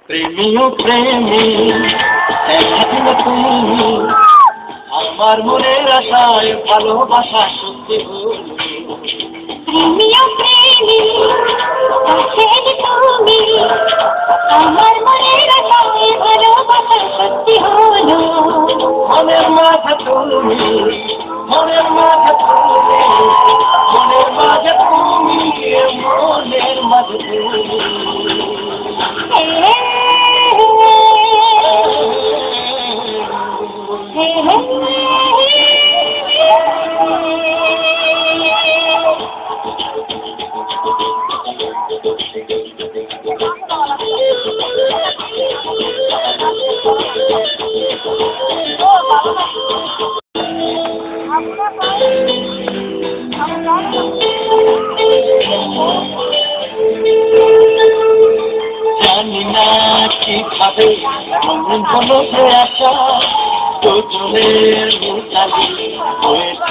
প্রেমী ও প্রেমী একদিন তুমি আমার মনের আশায় ভালোবাসা সত্যি হলো। প্রেমী ও প্রেমী তুমি আমার মনের আশায় ভালোবাসা সত্যি হলো। মনের মাঝে তুমি, মনের মাঝে তুমি, মনের মাঝে তুমি, মনের মাঝে তুমি। জানি না কিভাবে মন হলো যে আশা দুজনের মিতালি হয়েছে